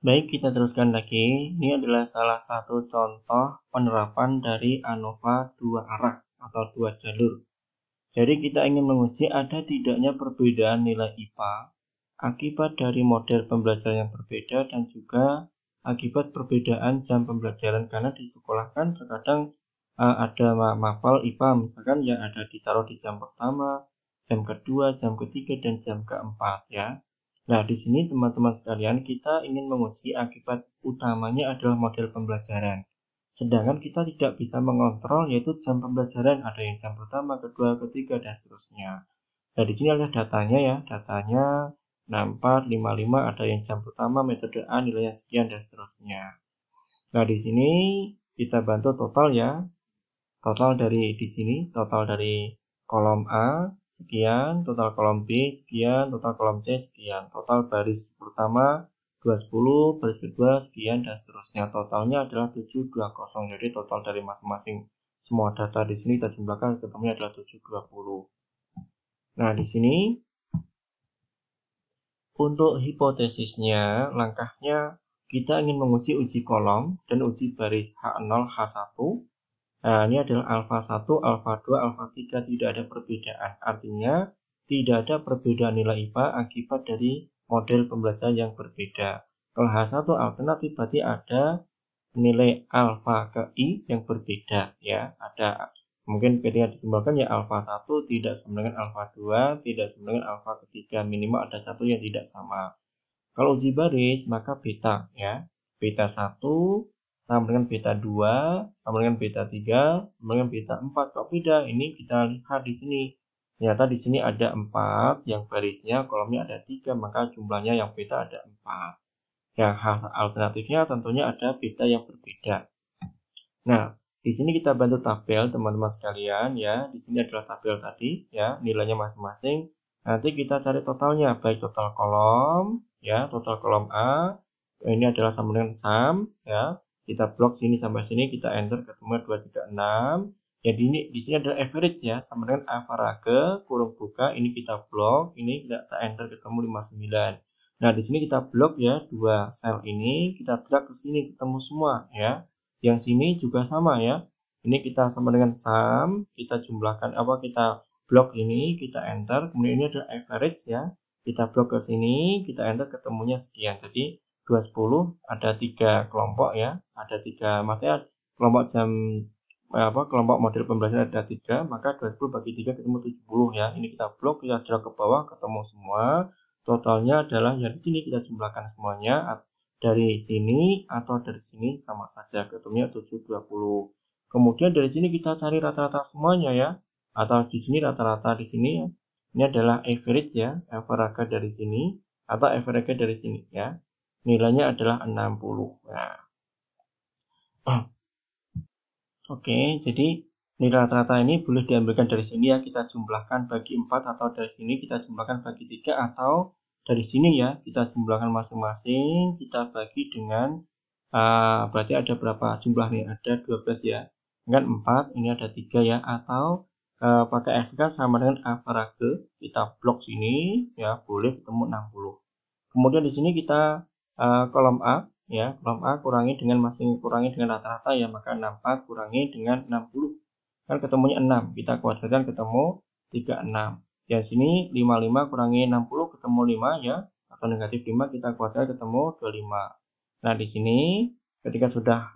Baik, kita teruskan lagi. Ini adalah salah satu contoh penerapan dari ANOVA dua arah atau dua jalur. Jadi kita ingin menguji ada tidaknya perbedaan nilai IPA akibat dari model pembelajaran yang berbeda dan juga akibat perbedaan jam pembelajaran, karena di sekolah kan terkadang ada mapel IPA misalkan yang ada ditaruh di jam pertama, jam kedua, jam ketiga, dan jam keempat ya. Nah, di sini teman-teman sekalian kita ingin menguji akibat utamanya adalah model pembelajaran. Sedangkan kita tidak bisa mengontrol yaitu jam pembelajaran, ada yang jam pertama, kedua, ketiga, dan seterusnya. Nah, di sini ada datanya ya, datanya 64, 55, ada yang jam pertama, metode A, nilainya sekian, dan seterusnya. Nah, di sini kita bantu total ya. Total dari di sini, total dari kolom A sekian, total kolom B sekian, total kolom C sekian, total baris pertama 210, baris kedua sekian, dan seterusnya. Totalnya adalah 720. Jadi total dari masing-masing semua data di sini kita jumlahkan ketemunya adalah 720. Nah, di sini untuk hipotesisnya, langkahnya kita ingin menguji uji kolom dan uji baris H0, H1. Nah, ini adalah alfa 1, alfa 2, alfa 3, tidak ada perbedaan. Artinya, tidak ada perbedaan nilai IPA akibat dari model pembelajaran yang berbeda. Kalau H1 alternatif berarti ada nilai alfa ke I yang berbeda ya. Ada mungkin ketika disimpulkan ya alfa 1 tidak sama dengan alfa 2, tidak sama dengan alfa ketiga, minimal ada satu yang tidak sama. Kalau uji baris maka beta ya. Beta 1 sama dengan beta 2, sama dengan beta 3, sama dengan beta 4. Kok beda? Ini kita lihat di sini. Ternyata di sini ada 4, yang barisnya kolomnya ada 3, maka jumlahnya yang beta ada 4. Yang alternatifnya tentunya ada beta yang berbeda. Nah, di sini kita bantu tabel teman-teman sekalian ya. Di sini adalah tabel tadi ya, nilainya masing-masing. Nanti kita cari totalnya, baik total kolom ya, total kolom A. Ini adalah sama dengan sum ya. Kita blok sini sampai sini, kita enter ketemu 236. Jadi ini di sini adalah average ya, sama dengan average kurung buka, ini kita blok, ini kita enter ketemu 59. Nah, di sini kita blok ya, dua sel ini kita drag ke sini ketemu semua ya. Yang sini juga sama ya. Ini kita sama dengan sum, kita jumlahkan kita blok ini, kita enter, kemudian ini adalah average ya. Kita blok ke sini, kita enter ketemunya sekian. Jadi 210 ada 3 kelompok ya. Ada 3, maksudnya kelompok jam kelompok model pembelajaran ada 3, maka 20 bagi 3 ketemu 70 ya. Ini kita blok, kita drag ke bawah ketemu semua. Totalnya adalah yang di sini kita jumlahkan semuanya. Dari sini atau dari sini sama saja, ketemunya 720. Kemudian dari sini kita cari rata-rata semuanya ya. Atau di sini rata-rata di sini ya. Ini adalah average ya, average dari sini atau average dari sini ya. Nilainya adalah 60. Nah. Oke, jadi nilai rata-rata ini boleh diambilkan dari sini ya, kita jumlahkan bagi 4, atau dari sini kita jumlahkan bagi 3, atau dari sini ya, kita jumlahkan masing-masing, kita bagi dengan, berarti ada berapa jumlah nih, ada 12 ya, dengan 4, ini ada 3 ya, atau pakai SK sama dengan average, kita blok sini ya, boleh ketemu 60. Kemudian di sini kita kolom A ya, kolom A kurangi dengan rata-rata ya, maka 64 kurangi dengan 60 kan ketemunya 6, kita kuadratkan ketemu 36. Yang sini 55 kurangi 60 ketemu 5 ya, atau negatif 5 kita kuadratkan ketemu 25. Nah, di sini ketika sudah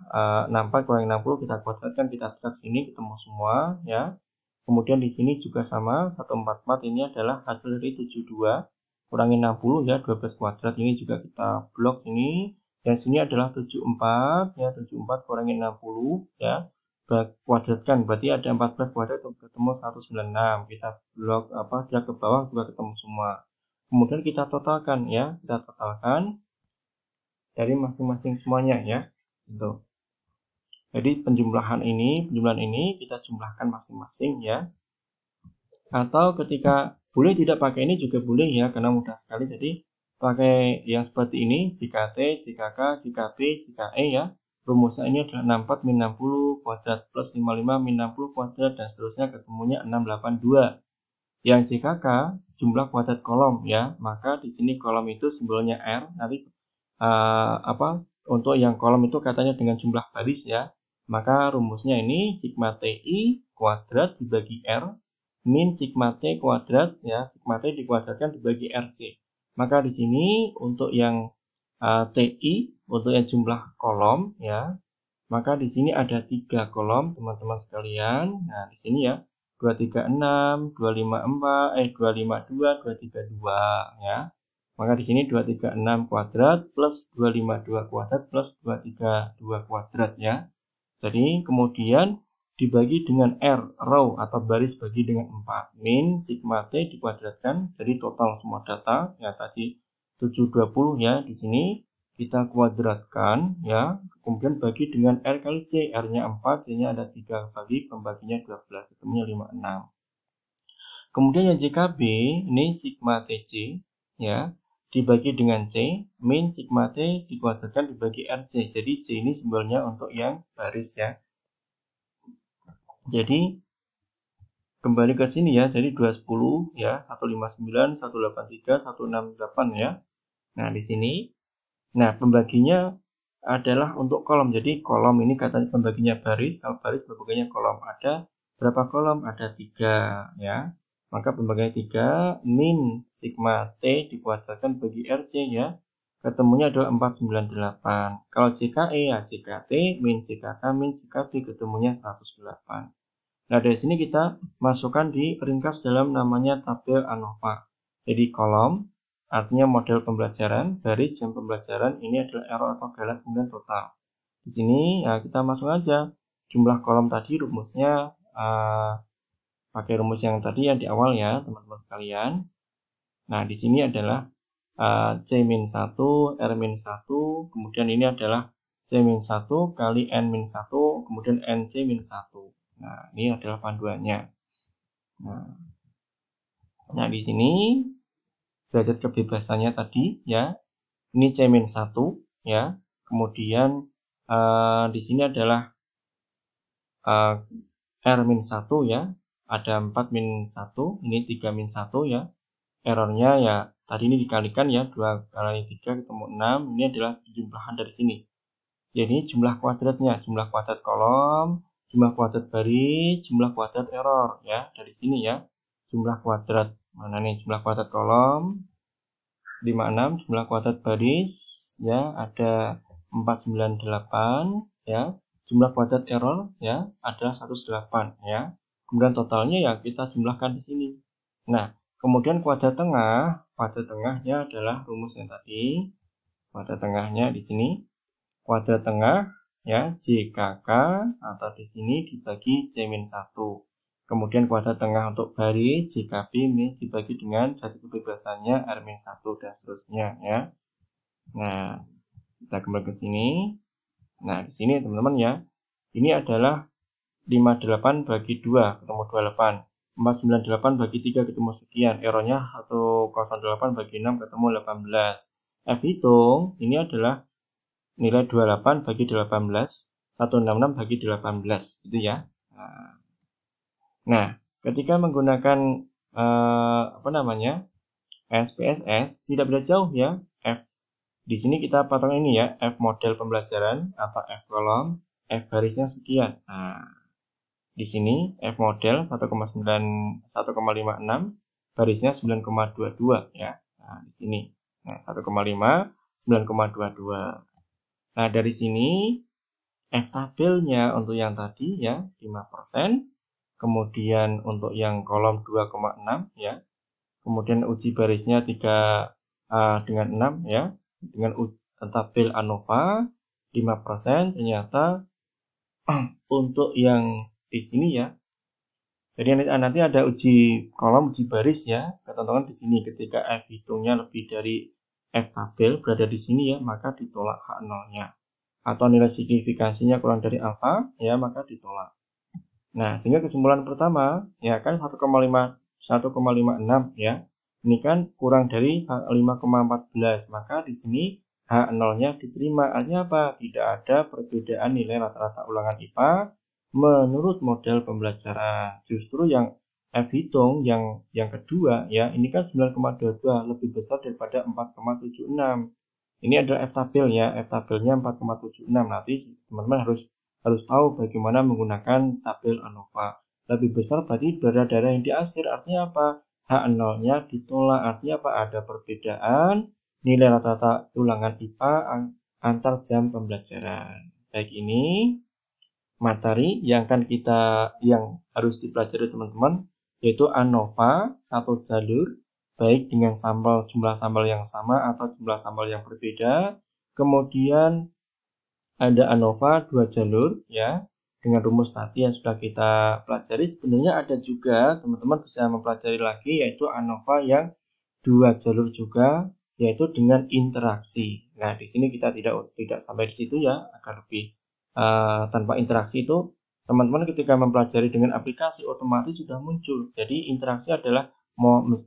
64 kurangi 60 kita kuadratkan, kita drag sini ketemu semua ya. Kemudian di sini juga sama, 144 ini adalah hasil dari 72 kurangi 60 ya, 12 kuadrat, ini juga kita blok ini. Yang sini adalah 74 ya, 74 kurangi 60 ya, kuadratkan, berarti ada 14 kuadrat ketemu 196. Kita blok drag ke bawah juga ketemu semua. Kemudian kita totalkan ya, kita totalkan dari masing-masing semuanya ya. Gitu. Jadi penjumlahan ini kita jumlahkan masing-masing ya. Atau ketika boleh tidak pakai ini juga boleh ya, karena mudah sekali. Jadi pakai yang seperti ini, jika T, jika K, jika B, jika E ya. Rumusnya ini adalah 64 min 60 kuadrat plus 55 min 60 kuadrat, dan seterusnya ketemunya 682. Yang JKK jumlah kuadrat kolom ya, maka di sini kolom itu simbolnya R, nanti untuk yang kolom itu katanya dengan jumlah baris ya. Maka rumusnya ini sigma TI kuadrat dibagi R min sigma T kuadrat ya, sigma T dikuadratkan dibagi RC. Maka di sini untuk yang TI untuk yang jumlah kolom ya, maka di sini ada 3 kolom teman-teman sekalian. Nah, di sini ya 236, 252, 232 ya. Maka di sini 236 kuadrat plus 252 kuadrat plus 232 kuadrat ya. Jadi kemudian dibagi dengan R, row atau baris bagi dengan 4. Min sigma T dikuadratkan, jadi total semua data ya tadi 720 ya. Di sini kita kuadratkan ya, kemudian bagi dengan R kali C. R-nya 4, C-nya ada 3 bagi, pembaginya 12, ketemunya 56. Kemudian yang JKB ini sigma TC ya, dibagi dengan C, min sigma T dikuadratkan dibagi RC. Jadi C ini simbolnya untuk yang baris ya. Jadi kembali ke sini ya, jadi 210 ya, 159, 183, 168 ya. Nah, di sini. Nah, pembaginya adalah untuk kolom. Jadi kolom ini katanya pembaginya baris, kalau baris pembaginya kolom. Ada berapa kolom? Ada 3 ya. Maka pembagiannya 3 min sigma T dikuadratkan bagi RC ya. Ketemunya adalah 498. Kalau JKE ya JKT min JKK min JKB ketemunya 108. Nah, dari sini kita masukkan di ringkas dalam namanya tabel ANOVA. Jadi kolom artinya model pembelajaran, baris jam pembelajaran, ini adalah error atau galat kemudian total. Di sini ya kita masuk aja jumlah kolom tadi rumusnya pakai rumus yang tadi yang di awal ya teman-teman sekalian. Nah, di sini adalah C-1, R-1, kemudian ini adalah C-1 kali N-1, kemudian NC-1. Nah, ini adalah panduannya. Nah, di sini derajat kebebasannya tadi ya. Ini C-1 ya. Kemudian di sini adalah R-1 ya. Ada 4-1, ini 3-1 ya. Errornya ya tadi ini dikalikan ya, 2 kali 3 ketemu 6. Ini adalah jumlahan dari sini. Jadi jumlah kuadratnya, jumlah kuadrat kolom, jumlah kuadrat baris, jumlah kuadrat error ya. Dari sini ya. Jumlah kuadrat mana nih? Jumlah kuadrat kolom 56, jumlah kuadrat baris ya ada 498 ya. Jumlah kuadrat error ya ada 108 ya. Kemudian totalnya ya kita jumlahkan di sini. Nah, kemudian kuadrat tengahnya adalah rumus yang tadi. Kuadrat tengahnya di sini. Kuadrat tengah ya JKK atau di sini dibagi C-1. Kemudian kuadrat tengah untuk baris JKB ini dibagi dengan derajat kebebasannya R-1 dan seterusnya ya. Nah, kita kembali ke sini. Nah, di sini teman-teman ya. Ini adalah 58 bagi 2 ketemu 28. 498 bagi 3 ketemu sekian. Errornya 108 bagi 6 ketemu 18. F hitung ini adalah nilai 28 bagi 18, 166 bagi 18 gitu ya. Nah, ketika menggunakan SPSS tidak beda jauh ya. F di sini kita potong ini ya, F model pembelajaran atau F kolom, F barisnya sekian. Nah, di sini F model 1,56, barisnya 9,22 ya. Nah, di sini. Nah, 1,5, 9,22. Nah, dari sini F tabelnya untuk yang tadi ya 5%. Kemudian untuk yang kolom 2,6 ya. Kemudian uji barisnya 3 dengan 6 ya. Dengan tabel ANOVA 5% ternyata untuk yang di sini ya. Jadi nanti ada uji kolom, uji baris ya. Teman-teman di sini ketika F hitungnya lebih dari F tabel berada di sini ya, maka ditolak H0-nya. Atau nilai signifikansinya kurang dari alfa ya, maka ditolak. Nah, sehingga kesimpulan pertama ya kan 1,56 ya. Ini kan kurang dari 5,14, maka di sini H0-nya diterima. Artinya apa? Tidak ada perbedaan nilai rata-rata ulangan IPA menurut model pembelajaran. Justru yang F hitung yang kedua ya, ini kan 9,22 lebih besar daripada 4,76. Ini adalah F-tabel ya, F-tabelnya 4,76. Nanti teman-teman harus tahu bagaimana menggunakan tabel ANOVA. Lebih besar berarti darah-darah yang diakhir, artinya apa? H0-nya ditolak, artinya apa? Ada perbedaan nilai rata-rata ulangan IPA antar jam pembelajaran. Baik, ini materi yang harus dipelajari teman-teman, yaitu ANOVA satu jalur, baik dengan jumlah sampel yang sama atau jumlah sampel yang berbeda. Kemudian ada ANOVA 2 jalur ya, dengan rumus tadi yang sudah kita pelajari. Sebenarnya ada juga teman-teman bisa mempelajari lagi, yaitu ANOVA yang 2 jalur juga, yaitu dengan interaksi. Nah, di sini kita tidak sampai di situ ya, agar lebih tanpa interaksi itu teman-teman ketika mempelajari dengan aplikasi otomatis sudah muncul. Jadi interaksi adalah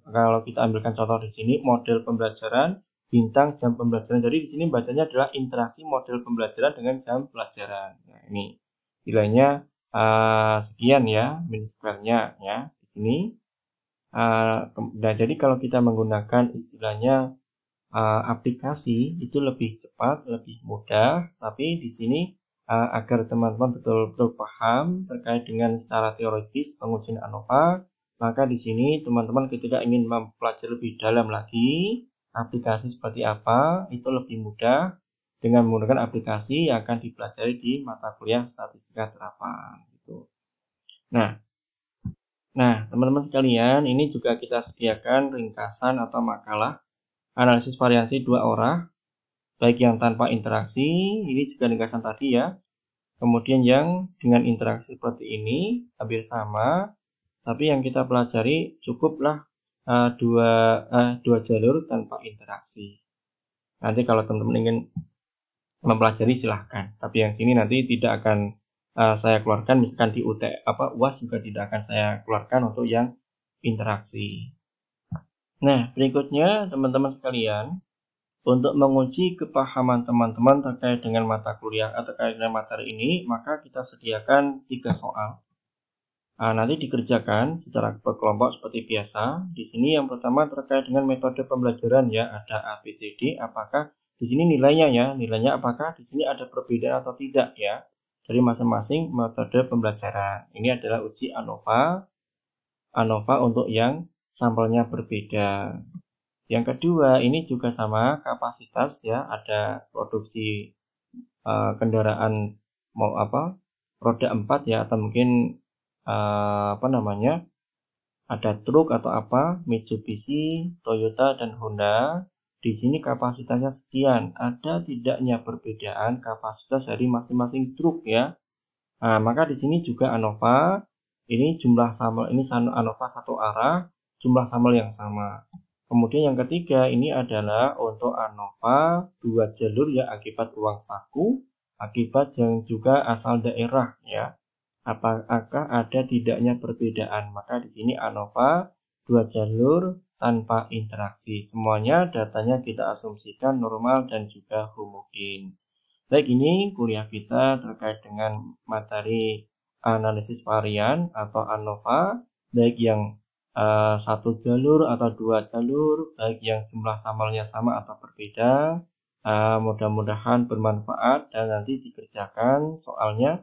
kalau kita ambilkan contoh di sini model pembelajaran bintang jam pembelajaran. Jadi di sini bacanya adalah interaksi model pembelajaran dengan jam pelajaran. Nah, ini nilainya sekian ya, min square-nya ya di sini. Nah, jadi kalau kita menggunakan istilahnya aplikasi itu lebih cepat, lebih mudah. Tapi di sini agar teman-teman betul-betul paham terkait dengan secara teoritis pengujian ANOVA, maka di sini teman-teman ketika ingin mempelajari lebih dalam lagi aplikasi seperti apa, itu lebih mudah dengan menggunakan aplikasi yang akan dipelajari di mata kuliah statistika terapan gitu. Nah, teman-teman sekalian, ini juga kita sediakan ringkasan atau makalah analisis variasi 2 arah, baik yang tanpa interaksi, ini juga ringkasan tadi ya. Kemudian yang dengan interaksi seperti ini, hampir sama, tapi yang kita pelajari cukuplah dua jalur tanpa interaksi. Nanti kalau teman-teman ingin mempelajari silahkan, tapi yang sini nanti tidak akan saya keluarkan, misalkan di UAS juga tidak akan saya keluarkan untuk yang interaksi. Nah, berikutnya teman-teman sekalian, untuk menguji kepahaman teman-teman terkait dengan mata kuliah atau terkait dengan materi ini, maka kita sediakan 3 soal. Nanti dikerjakan secara berkelompok seperti biasa. Di sini yang pertama terkait dengan metode pembelajaran ya, ada A, B, C, D. Apakah di sini nilainya apakah di sini ada perbedaan atau tidak ya dari masing-masing metode pembelajaran. Ini adalah uji ANOVA untuk yang sampelnya berbeda. Yang kedua, ini juga sama kapasitas ya, ada produksi kendaraan roda 4 ya, atau mungkin ada truk atau Mitsubishi, Toyota dan Honda. Di sini kapasitasnya sekian. Ada tidaknya perbedaan kapasitas dari masing-masing truk ya. Maka di sini juga ANOVA, ini jumlah sampel, ini ANOVA satu arah, jumlah sampel yang sama. Kemudian yang ketiga ini adalah untuk ANOVA 2 jalur ya, akibat uang saku, akibat yang juga asal daerah ya. Apakah ada tidaknya perbedaan? Maka di sini ANOVA 2 jalur tanpa interaksi. Semuanya datanya kita asumsikan normal dan juga homogen. Baik, ini kuliah kita terkait dengan materi analisis varian atau ANOVA, baik yang 1 jalur atau 2 jalur, baik yang jumlah sampelnya sama atau berbeda. Mudah-mudahan bermanfaat dan nanti dikerjakan soalnya.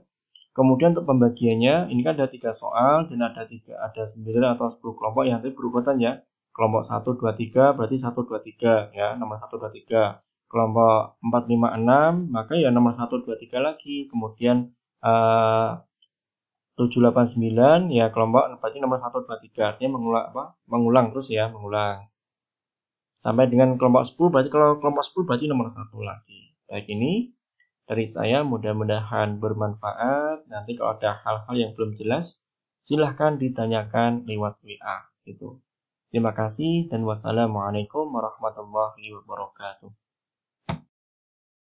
Kemudian untuk pembagiannya, ini kan ada 3 soal dan ada 9 atau 10 kelompok yang nanti berurutan ya. Kelompok 1, 2, 3 berarti 1, 2, 3 ya, nomor 1, 2, 3. Kelompok 4, 5, 6 maka ya nomor 1, 2, 3 lagi. Kemudian 7, 8, 9 ya kelompok berarti nomor 1, 2, 3. Artinya mengulang terus ya, mengulang. Sampai dengan kelompok 10 berarti kalau kelompok 10 berarti nomor 1 lagi. Baik, ini dari saya mudah-mudahan bermanfaat. Nanti kalau ada hal-hal yang belum jelas silahkan ditanyakan lewat WA gitu. Terima kasih dan wassalamualaikum warahmatullahi wabarakatuh.